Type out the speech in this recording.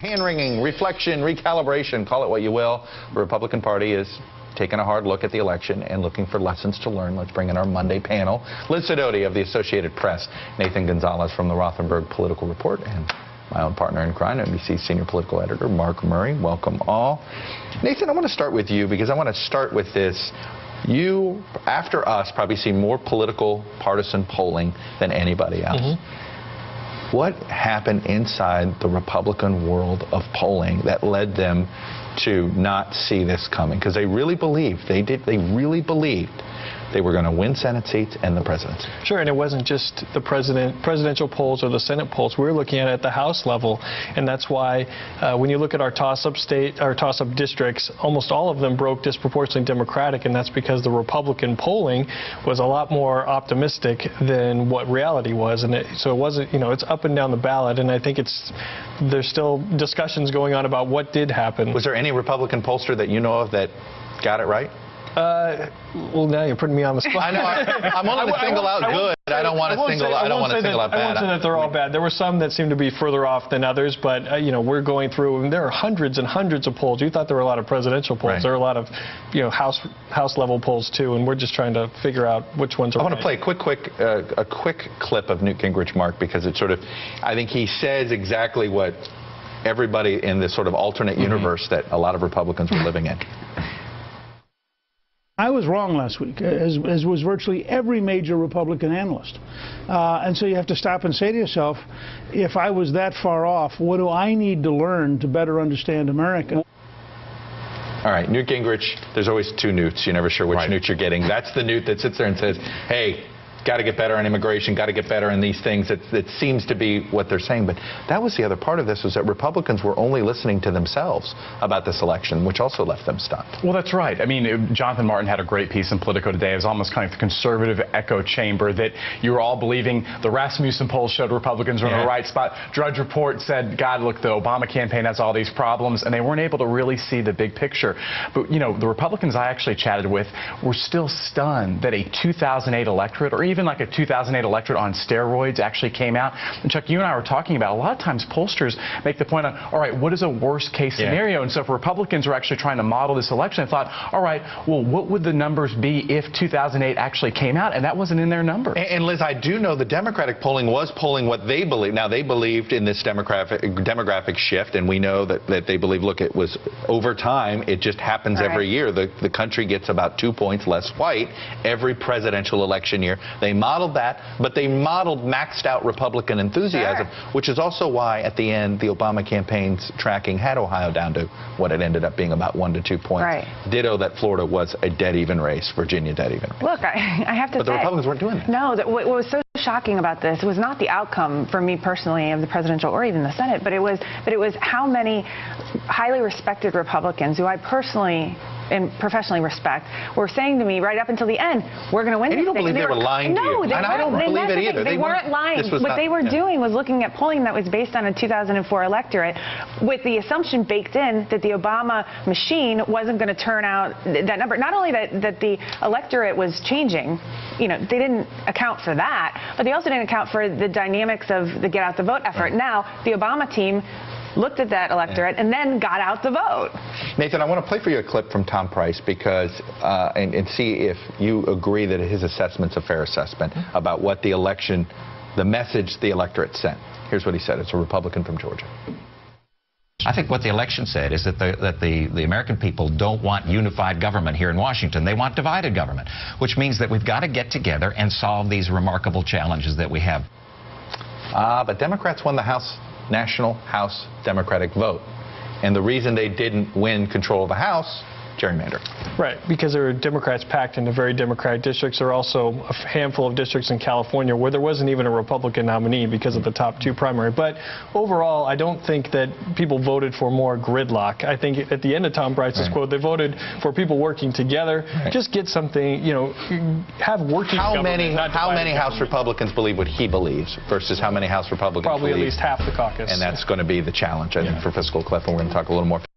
Hand-wringing, reflection, recalibration, call it what you will. The Republican Party is taking a hard look at the election and looking for lessons to learn. Let's bring in our Monday panel. Liz Sidoti of the Associated Press, Nathan Gonzales from the Rothenberg Political Report, and my own partner in crime, NBC Senior Political Editor Mark Murray. Welcome all. Nathan, I want to start with you because I want to start with this. You, after us, probably see more political partisan polling than anybody else. What happened inside the Republican world of polling that led them to not see this coming? Because they really believed, they really believed they were going to win Senate seats and the presidency. Sure, and it wasn't just the presidential polls or the Senate polls. We're looking at it at the House level, and that's why when you look at our toss-up districts, almost all of them broke disproportionately Democratic, and that's because the Republican polling was a lot more optimistic than what reality was, and so it wasn't, it's up and down the ballot, and I think there's still discussions going on about what did happen. Was there any Republican pollster that you know of that got it right? Well, now you're putting me on the spot. I know. I'm only to single out good. I don't want to single out bad. I won't say that they're all bad. There were some that seem to be further off than others, but we're going through, and there are hundreds and hundreds of polls. You thought there were a lot of presidential polls. Right. There are a lot of House level polls too, and we're just trying to figure out which ones are. I want to play a quick clip of Newt Gingrich, Mark, because it's I think he says exactly what everybody in this sort of alternate universe that a lot of Republicans were living in. I was wrong last week, as was virtually every major Republican analyst. And so you have to stop and say to yourself, if I was that far off, what do I need to learn to better understand America? All right, Newt Gingrich, there's always two Newts. You're never sure which Newt you're getting. That's the Newt that sits there and says, hey, got to get better on immigration, got to get better on these things. It seems to be what they're saying. But that was the other part of this, was that Republicans were only listening to themselves about this election, which also left them stunned. Well, that's right. I mean, Jonathan Martin had a great piece in Politico today. It was almost kind of the conservative echo chamber that you were all believing. The Rasmussen poll showed Republicans were in the right spot. Drudge Report said, God, look, the Obama campaign has all these problems, and they weren't able to really see the big picture. But, the Republicans I actually chatted with were still stunned that a 2008 electorate, or even like a 2008 electorate on steroids, actually came out. And Chuck, you and I were talking about, a lot of times pollsters make the point on, all right, what is a worst case scenario? And so if Republicans were actually trying to model this election, I thought, all right, well, what would the numbers be if 2008 actually came out? And that wasn't in their numbers. And Liz, I do know the Democratic polling was polling what they believe. Now, they believed in this demographic shift, and we know that they believe, look, it was over time, it just happens every year. The country gets about 2 points less white every presidential election year. They modeled that, but they modeled maxed out Republican enthusiasm, which is also why at the end the Obama campaign's tracking had Ohio down to what it ended up being about 1 to 2 points. Ditto that Florida was a dead even race, Virginia dead even race. Look, I have to say, but the Republicans weren't doing that. No, what was so shocking about this was not the outcome for me personally of the presidential or even the Senate, but it was how many highly respected Republicans who I personally and professionally respect were saying to me right up until the end, we're going to win this thing. And you don't believe they were lying to you? No, I don't believe it either. They weren't lying. What they were doing was looking at polling that was based on a 2004 electorate with the assumption baked in that the Obama machine wasn't going to turn out that number. Not only that the electorate was changing, they didn't account for that, but they also didn't account for the dynamics of the get out the vote effort. Now, the Obama team looked at that electorate and then got out the vote. Nathan, I want to play for you a clip from Tom Price because and see if you agree that his assessment's a fair assessment about what the message the electorate sent. Here's what he said. It's a Republican from Georgia. I think what the election said is that the American people don't want unified government here in Washington. They want divided government, which means that we've got to get together and solve these remarkable challenges that we have. But Democrats won the National House Democratic vote. And the reason they didn't win control of the House, gerrymander. Right, because there are Democrats packed into very Democratic districts. There are also a handful of districts in California where there wasn't even a Republican nominee because of the top two primary. But overall, I don't think that people voted for more gridlock. I think at the end of Tom Price's quote, they voted for people working together. Just get something, have working government. How many House Republicans believe what he believes versus how many House Republicans Probably believe? At least half the caucus. And that's going to be the challenge, I think, for fiscal cliff, and we're going to talk a little more.